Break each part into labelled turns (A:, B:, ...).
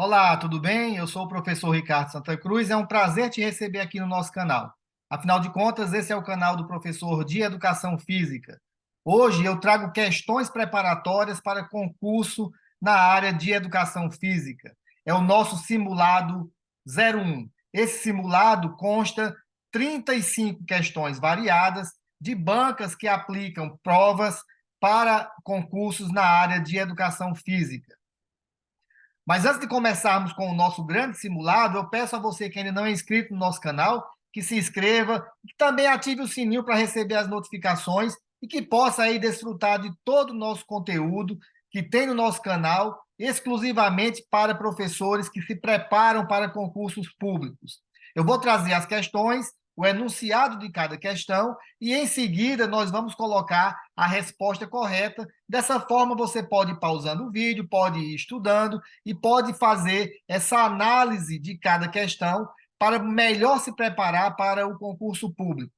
A: Olá, tudo bem? Eu sou o professor Ricardo Santa Cruz. É um prazer te receber aqui no nosso canal. Afinal de contas, esse é o canal do professor de Educação Física. Hoje eu trago questões preparatórias para concurso na área de Educação Física. É o nosso simulado 01. Esse simulado consta 35 questões variadas de bancas que aplicam provas para concursos na área de Educação Física. Mas antes de começarmos com o nosso grande simulado, eu peço a você que ainda não é inscrito no nosso canal, que se inscreva e que também ative o sininho para receber as notificações e que possa aí desfrutar de todo o nosso conteúdo que tem no nosso canal, exclusivamente para professores que se preparam para concursos públicos. Eu vou trazer as questões, o enunciado de cada questão e, em seguida, nós vamos colocar a resposta correta. Dessa forma, você pode ir pausando o vídeo, pode ir estudando e pode fazer essa análise de cada questão para melhor se preparar para o concurso público.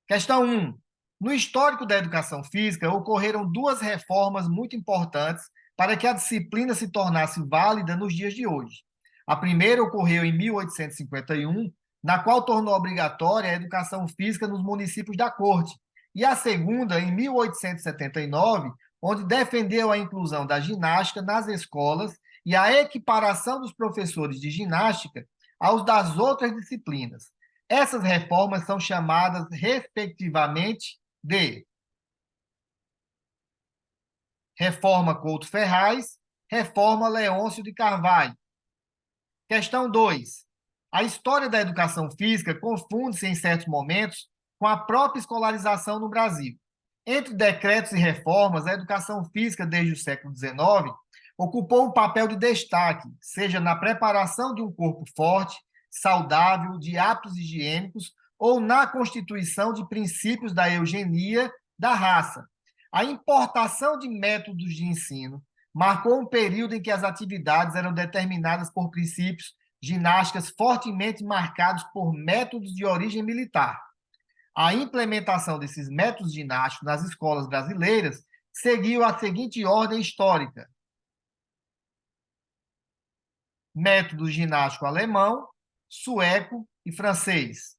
A: Questão 1. No histórico da educação física, ocorreram duas reformas muito importantes para que a disciplina se tornasse válida nos dias de hoje. A primeira ocorreu em 1851, na qual tornou obrigatória a educação física nos municípios da corte, e a segunda em 1879, onde defendeu a inclusão da ginástica nas escolas e a equiparação dos professores de ginástica aos das outras disciplinas. Essas reformas são chamadas, respectivamente, de Reforma Couto Ferraz, Reforma Leôncio de Carvalho. Questão 2. A história da educação física confunde-se, em certos momentos, com a própria escolarização no Brasil. Entre decretos e reformas, a educação física, desde o século XIX, ocupou um papel de destaque, seja na preparação de um corpo forte, saudável, de hábitos higiênicos, ou na constituição de princípios da eugenia da raça. A importação de métodos de ensino marcou um período em que as atividades eram determinadas por princípios ginásticas fortemente marcados por métodos de origem militar. A implementação desses métodos ginásticos nas escolas brasileiras seguiu a seguinte ordem histórica: método ginástico alemão, sueco e francês.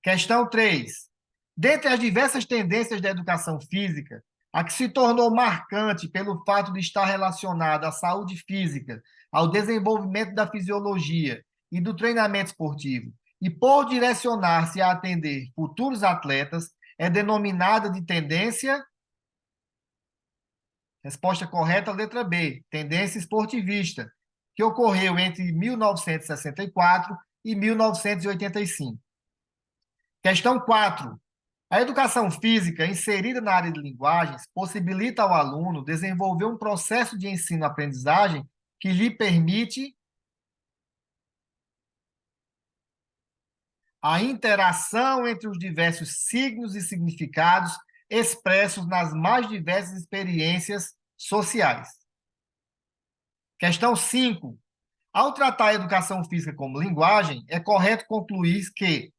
A: Questão 3. Dentre as diversas tendências da educação física, a que se tornou marcante pelo fato de estar relacionada à saúde física, ao desenvolvimento da fisiologia e do treinamento esportivo, e por direcionar-se a atender futuros atletas, é denominada de tendência. Resposta correta, letra B, tendência esportivista, que ocorreu entre 1964 e 1985. Questão 4. A educação física, inserida na área de linguagens, possibilita ao aluno desenvolver um processo de ensino-aprendizagem que lhe permite a interação entre os diversos signos e significados expressos nas mais diversas experiências sociais. Questão 5. Ao tratar a educação física como linguagem, é correto concluir que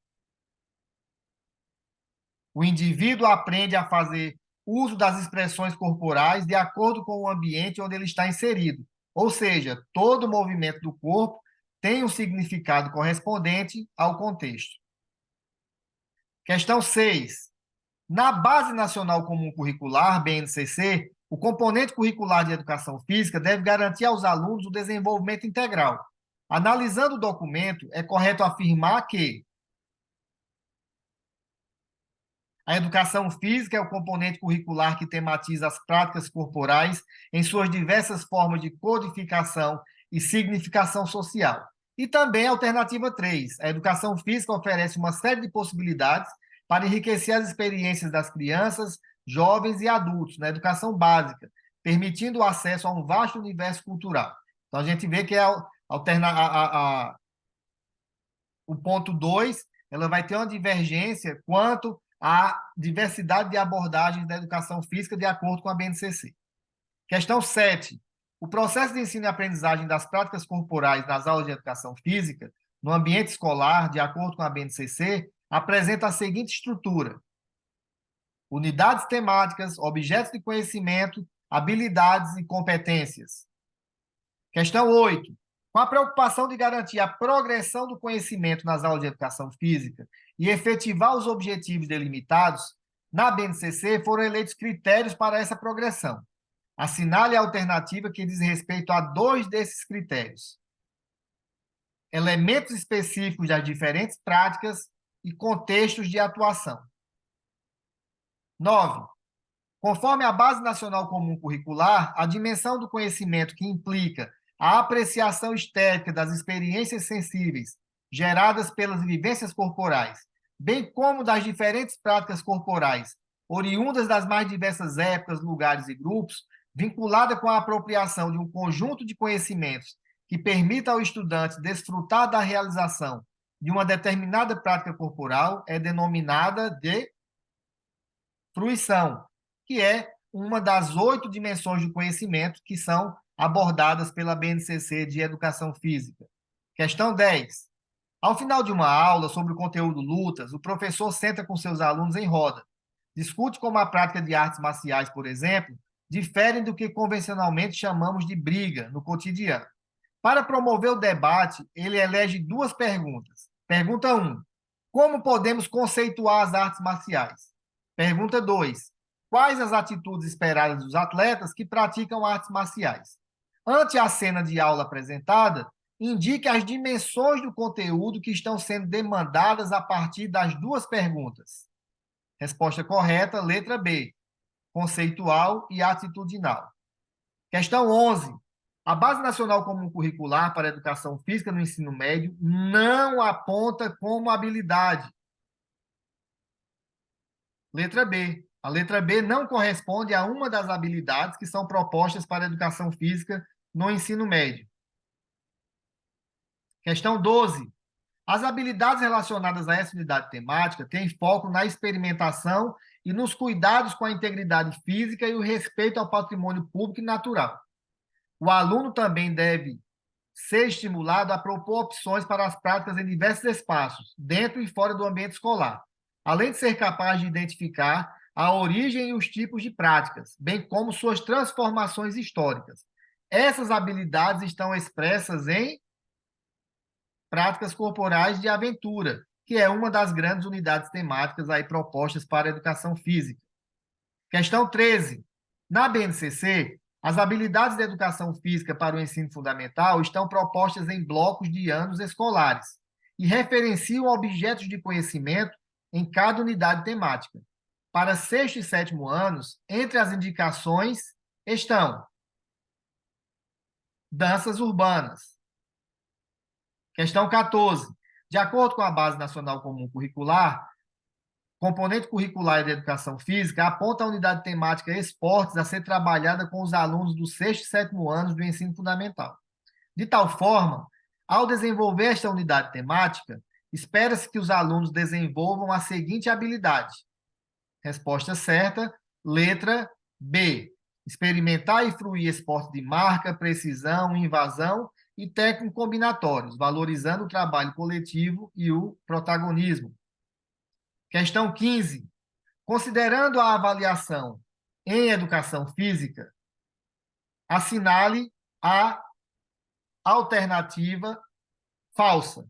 A: o indivíduo aprende a fazer uso das expressões corporais de acordo com o ambiente onde ele está inserido. Ou seja, todo movimento do corpo tem um significado correspondente ao contexto. Questão 6. Na Base Nacional Comum Curricular, BNCC, o componente curricular de educação física deve garantir aos alunos o desenvolvimento integral. Analisando o documento, é correto afirmar que a educação física é o componente curricular que tematiza as práticas corporais em suas diversas formas de codificação e significação social. E também a alternativa 3. A educação física oferece uma série de possibilidades para enriquecer as experiências das crianças, jovens e adultos na educação básica, permitindo o acesso a um vasto universo cultural. Então, a gente vê que o ponto 2, ela vai ter uma divergência quanto à diversidade de abordagens da educação física de acordo com a BNCC. Questão 7. O processo de ensino e aprendizagem das práticas corporais nas aulas de educação física, no ambiente escolar, de acordo com a BNCC, apresenta a seguinte estrutura: unidades temáticas, objetos de conhecimento, habilidades e competências. Questão 8. Com a preocupação de garantir a progressão do conhecimento nas aulas de educação física e efetivar os objetivos delimitados, na BNCC foram eleitos critérios para essa progressão. Assinale a alternativa que diz respeito a 2 desses critérios. Elementos específicos das diferentes práticas e contextos de atuação. 9. Conforme a Base Nacional Comum Curricular, a dimensão do conhecimento que implica a apreciação estética das experiências sensíveis geradas pelas vivências corporais, bem como das diferentes práticas corporais, oriundas das mais diversas épocas, lugares e grupos, vinculada com a apropriação de um conjunto de conhecimentos que permita ao estudante desfrutar da realização de uma determinada prática corporal, é denominada de fruição, que é uma das 8 dimensões do conhecimento que são abordadas pela BNCC de Educação Física. Questão 10. Ao final de uma aula sobre o conteúdo lutas, o professor senta com seus alunos em roda. Discute como a prática de artes marciais, por exemplo, diferem do que convencionalmente chamamos de briga no cotidiano. Para promover o debate, ele elege 2 perguntas. Pergunta 1. Como podemos conceituar as artes marciais? Pergunta 2. Quais as atitudes esperadas dos atletas que praticam artes marciais? Ante a cena de aula apresentada, indique as dimensões do conteúdo que estão sendo demandadas a partir das 2 perguntas. Resposta correta, letra B, conceitual e atitudinal. Questão 11. A Base Nacional Comum Curricular para a Educação Física no Ensino Médio não aponta como habilidade. Letra B. A letra B não corresponde a uma das habilidades que são propostas para a educação física no ensino médio. Questão 12. As habilidades relacionadas a essa unidade temática têm foco na experimentação e nos cuidados com a integridade física e o respeito ao patrimônio público e natural. O aluno também deve ser estimulado a propor opções para as práticas em diversos espaços, dentro e fora do ambiente escolar, além de ser capaz de identificar a origem e os tipos de práticas, bem como suas transformações históricas. Essas habilidades estão expressas em práticas corporais de aventura, que é uma das grandes unidades temáticas aí propostas para a educação física. Questão 13. Na BNCC, as habilidades de educação física para o ensino fundamental estão propostas em blocos de anos escolares e referenciam objetos de conhecimento em cada unidade temática. Para sexto e sétimo anos, entre as indicações estão danças urbanas. Questão 14. De acordo com a Base Nacional Comum Curricular, componente curricular da educação física aponta a unidade temática esportes a ser trabalhada com os alunos do sexto e sétimo anos do ensino fundamental. De tal forma, ao desenvolver esta unidade temática, espera-se que os alunos desenvolvam a seguinte habilidade. Resposta certa, letra B. Experimentar e fruir esportes de marca, precisão, invasão e técnicos combinatórios, valorizando o trabalho coletivo e o protagonismo. Questão 15. Considerando a avaliação em educação física, assinale a alternativa falsa.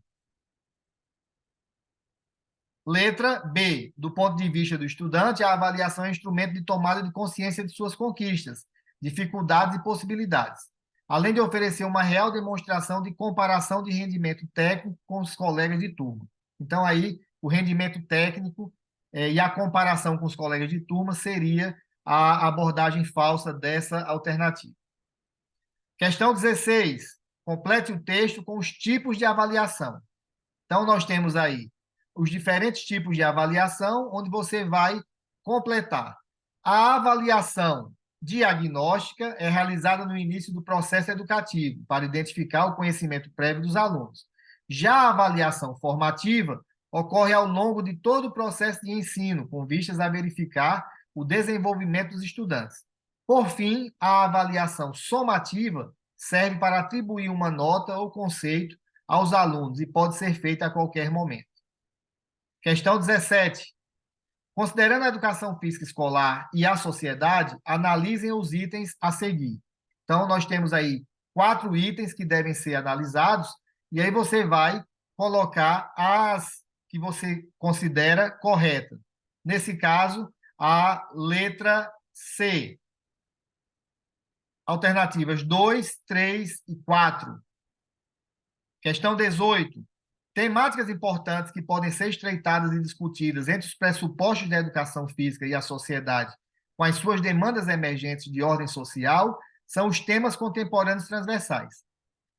A: Letra B. Do ponto de vista do estudante, a avaliação é instrumento de tomada de consciência de suas conquistas, dificuldades e possibilidades, além de oferecer uma real demonstração de comparação de rendimento técnico com os colegas de turma. Então, aí, o rendimento técnico e a comparação com os colegas de turma seria a abordagem falsa dessa alternativa. Questão 16. Complete o texto com os tipos de avaliação. Então, nós temos aí os diferentes tipos de avaliação, onde você vai completar. A avaliação diagnóstica é realizada no início do processo educativo, para identificar o conhecimento prévio dos alunos. Já a avaliação formativa ocorre ao longo de todo o processo de ensino, com vistas a verificar o desenvolvimento dos estudantes. Por fim, a avaliação somativa serve para atribuir uma nota ou conceito aos alunos e pode ser feita a qualquer momento. Questão 17. Considerando a educação física escolar e a sociedade, analisem os itens a seguir. Então, nós temos aí 4 itens que devem ser analisados, e aí você vai colocar as que você considera corretas. Nesse caso, a letra C. Alternativas 2, 3 e 4. Questão 18. Temáticas importantes que podem ser estreitadas e discutidas entre os pressupostos da educação física e a sociedade, com as suas demandas emergentes de ordem social, são os temas contemporâneos transversais.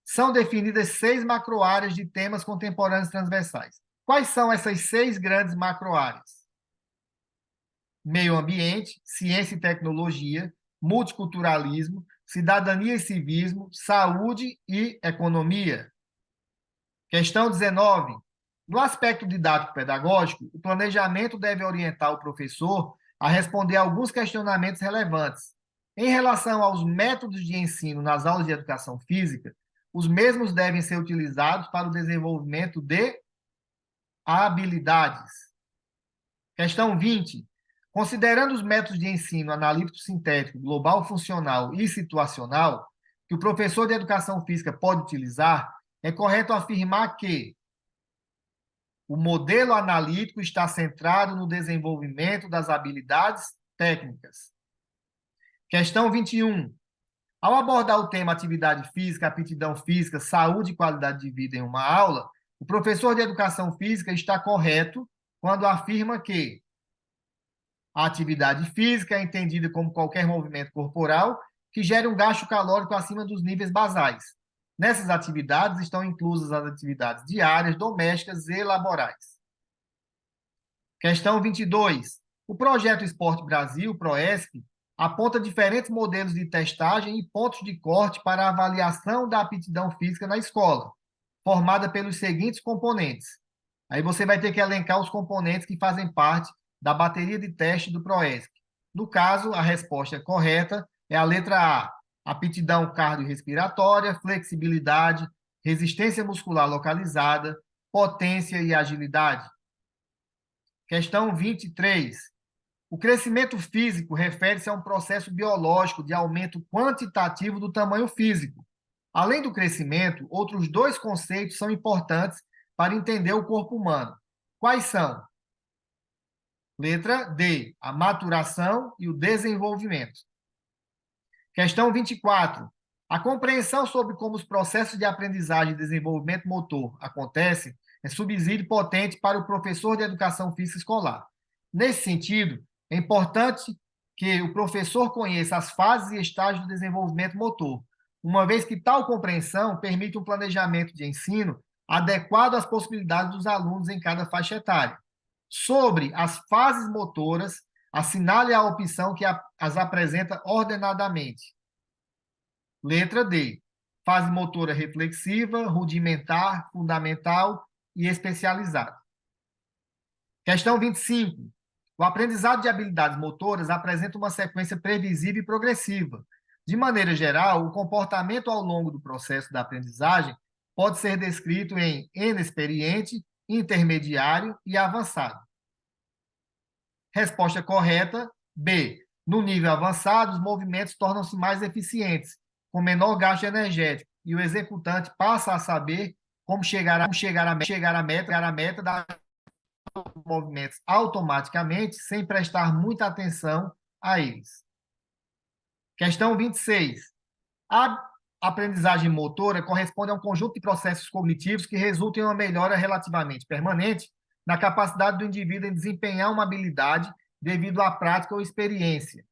A: São definidas 6 macroáreas de temas contemporâneos transversais. Quais são essas 6 grandes macroáreas? Meio ambiente, ciência e tecnologia, multiculturalismo, cidadania e civismo, saúde e economia. Questão 19. No aspecto didático-pedagógico, o planejamento deve orientar o professor a responder a alguns questionamentos relevantes. Em relação aos métodos de ensino nas aulas de educação física, os mesmos devem ser utilizados para o desenvolvimento de habilidades. Questão 20. Considerando os métodos de ensino analítico-sintético, global funcional e situacional que o professor de educação física pode utilizar, é correto afirmar que o modelo analítico está centrado no desenvolvimento das habilidades técnicas. Questão 21. Ao abordar o tema atividade física, aptidão física, saúde e qualidade de vida em uma aula, o professor de educação física está correto quando afirma que a atividade física é entendida como qualquer movimento corporal que gere um gasto calórico acima dos níveis basais. Nessas atividades estão inclusas as atividades diárias, domésticas e laborais. Questão 22. O projeto Esporte Brasil, PROESP, aponta diferentes modelos de testagem e pontos de corte para a avaliação da aptidão física na escola, formada pelos seguintes componentes. Aí você vai ter que elencar os componentes que fazem parte da bateria de teste do PROESP. No caso, a resposta correta é a letra A. Aptidão cardiorrespiratória, flexibilidade, resistência muscular localizada, potência e agilidade. Questão 23. O crescimento físico refere-se a um processo biológico de aumento quantitativo do tamanho físico. Além do crescimento, outros 2 conceitos são importantes para entender o corpo humano. Quais são? Letra D. A maturação e o desenvolvimento. Questão 24. A compreensão sobre como os processos de aprendizagem e desenvolvimento motor acontecem é subsídio potente para o professor de educação física escolar. Nesse sentido, é importante que o professor conheça as fases e estágios do desenvolvimento motor, uma vez que tal compreensão permite um planejamento de ensino adequado às possibilidades dos alunos em cada faixa etária. Sobre as fases motoras, assinale a opção que as apresenta ordenadamente. Letra D. Fase motora reflexiva, rudimentar, fundamental e especializada. Questão 25. O aprendizado de habilidades motoras apresenta uma sequência previsível e progressiva. De maneira geral, o comportamento ao longo do processo da aprendizagem pode ser descrito em inexperiente, intermediário e avançado. Resposta correta, B. No nível avançado, os movimentos tornam-se mais eficientes, com menor gasto energético, e o executante passa a saber como chegar à meta da movimentos automaticamente, sem prestar muita atenção a eles. Questão 26. A aprendizagem motora corresponde a um conjunto de processos cognitivos que resultam em uma melhora relativamente permanente na capacidade do indivíduo em desempenhar uma habilidade devido à prática ou experiência.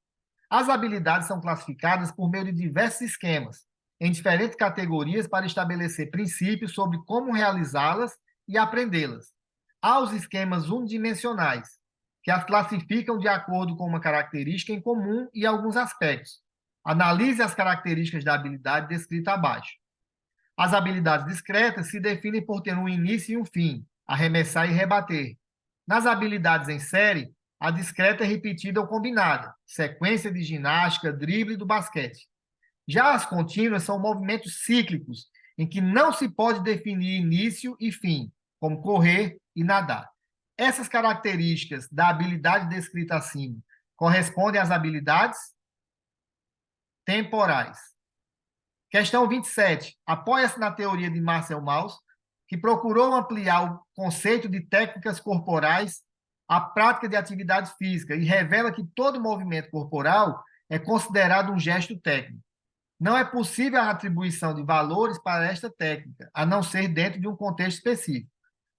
A: As habilidades são classificadas por meio de diversos esquemas, em diferentes categorias para estabelecer princípios sobre como realizá-las e aprendê-las. Há os esquemas unidimensionais, que as classificam de acordo com uma característica em comum e alguns aspectos. Analise as características da habilidade descrita abaixo. As habilidades discretas se definem por ter um início e um fim, arremessar e rebater. Nas habilidades em série, a discreta é repetida ou combinada, sequência de ginástica, drible do basquete. Já as contínuas são movimentos cíclicos, em que não se pode definir início e fim, como correr e nadar. essas características da habilidade descrita acima correspondem às habilidades temporais. Questão 27. Apoia-se na teoria de Marcel Mauss, que procurou ampliar o conceito de técnicas corporais à prática de atividade física e revela que todo movimento corporal é considerado um gesto técnico. Não é possível a atribuição de valores para esta técnica, a não ser dentro de um contexto específico.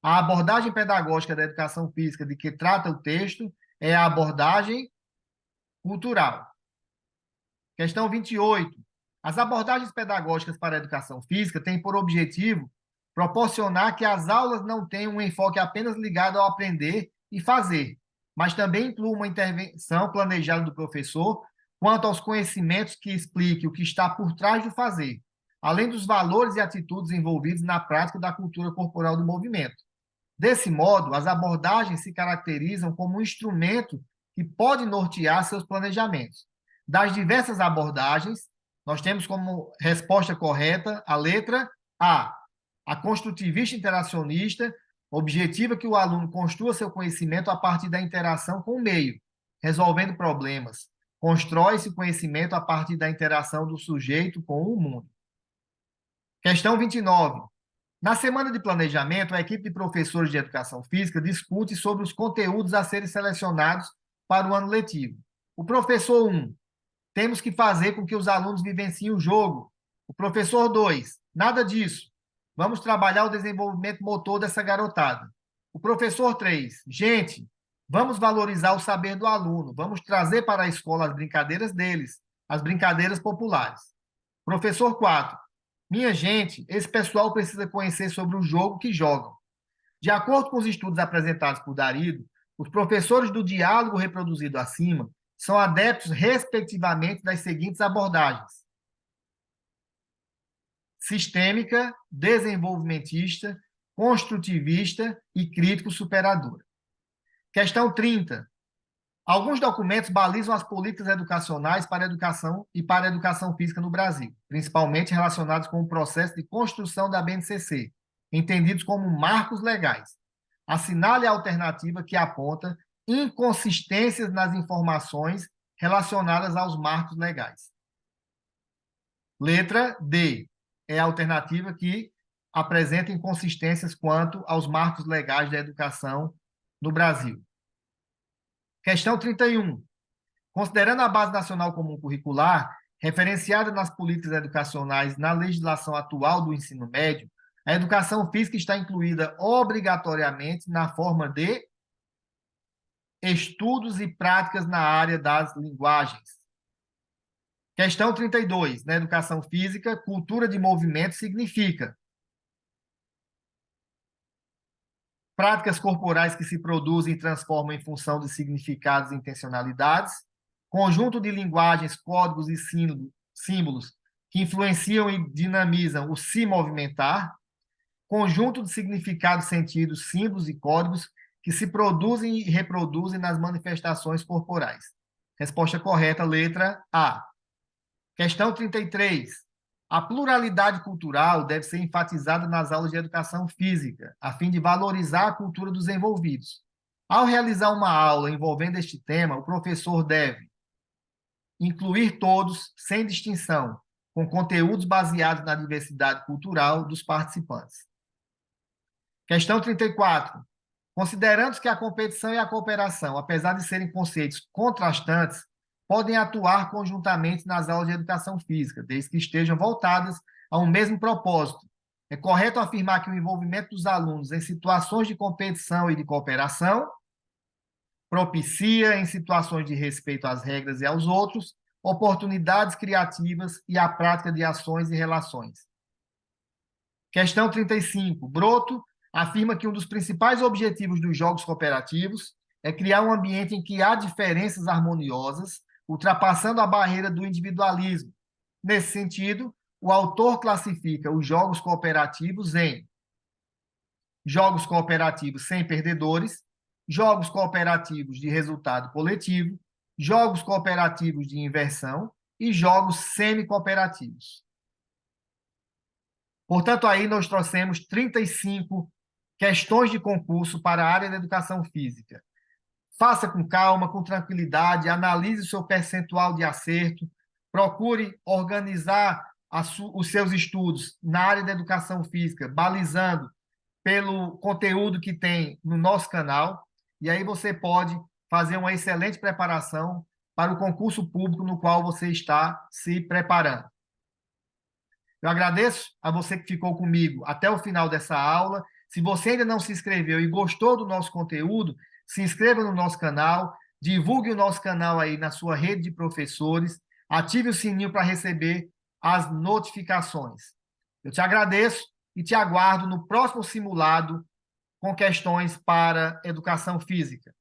A: A abordagem pedagógica da educação física de que trata o texto é a abordagem cultural. Questão 28. As abordagens pedagógicas para a educação física têm por objetivo proporcionar que as aulas não tenham um enfoque apenas ligado ao aprender e fazer, mas também incluam uma intervenção planejada do professor quanto aos conhecimentos que explique o que está por trás do fazer, além dos valores e atitudes envolvidos na prática da cultura corporal do movimento. Desse modo, as abordagens se caracterizam como um instrumento que pode nortear seus planejamentos. Das diversas abordagens, nós temos como resposta correta a letra A. A construtivista interacionista objetiva que o aluno construa seu conhecimento a partir da interação com o meio, resolvendo problemas. Constrói-se o conhecimento a partir da interação do sujeito com o mundo. Questão 29. Na semana de planejamento, a equipe de professores de educação física discute sobre os conteúdos a serem selecionados para o ano letivo. O professor 1, temos que fazer com que os alunos vivenciem o jogo. O professor 2, nada disso. Vamos trabalhar o desenvolvimento motor dessa garotada. O professor 3, gente, vamos valorizar o saber do aluno. Vamos trazer para a escola as brincadeiras deles, as brincadeiras populares. Professor 4, minha gente, esse pessoal precisa conhecer sobre o jogo que jogam. De acordo com os estudos apresentados por Darido, os professores do diálogo reproduzido acima são adeptos, respectivamente, das seguintes abordagens: sistêmica, desenvolvimentista, construtivista e crítico-superadora. Questão 30. Alguns documentos balizam as políticas educacionais para a educação e para a educação física no Brasil, principalmente relacionados com o processo de construção da BNCC, entendidos como marcos legais. Assinale a alternativa que aponta inconsistências nas informações relacionadas aos marcos legais. Letra D é a alternativa que apresenta inconsistências quanto aos marcos legais da educação no Brasil. Questão 31. Considerando a Base Nacional Comum Curricular, referenciada nas políticas educacionais na legislação atual do ensino médio, a educação física está incluída obrigatoriamente na forma de estudos e práticas na área das linguagens. Questão 32. Na educação física, cultura de movimento significa práticas corporais que se produzem e transformam em função de significados e intencionalidades, conjunto de linguagens, códigos e símbolos que influenciam e dinamizam o se movimentar, conjunto de significados, sentidos, símbolos e códigos que se produzem e reproduzem nas manifestações corporais. Resposta correta, letra A. Questão 33. A pluralidade cultural deve ser enfatizada nas aulas de educação física, a fim de valorizar a cultura dos envolvidos. Ao realizar uma aula envolvendo este tema, o professor deve incluir todos, sem distinção, com conteúdos baseados na diversidade cultural dos participantes. Questão 34. Considerando que a competição e a cooperação, apesar de serem conceitos contrastantes, podem atuar conjuntamente nas aulas de educação física, desde que estejam voltadas a um mesmo propósito. É correto afirmar que o envolvimento dos alunos em situações de competição e de cooperação propicia, em situações de respeito às regras e aos outros, oportunidades criativas e a prática de ações e relações. Questão 35. Broto afirma que um dos principais objetivos dos jogos cooperativos é criar um ambiente em que há diferenças harmoniosas, ultrapassando a barreira do individualismo. Nesse sentido, o autor classifica os jogos cooperativos em jogos cooperativos sem perdedores, jogos cooperativos de resultado coletivo, jogos cooperativos de inversão e jogos semi-cooperativos. Portanto, aí nós trouxemos 35 questões de concurso para a área da educação física. Faça com calma, com tranquilidade, analise o seu percentual de acerto, procure organizar os seus estudos na área da educação física, balizando pelo conteúdo que tem no nosso canal, e aí você pode fazer uma excelente preparação para o concurso público no qual você está se preparando. Eu agradeço a você que ficou comigo até o final dessa aula. Se você ainda não se inscreveu e gostou do nosso conteúdo, se inscreva no nosso canal, divulgue o nosso canal aí na sua rede de professores, ative o sininho para receber as notificações. Eu te agradeço e te aguardo no próximo simulado com questões para educação física.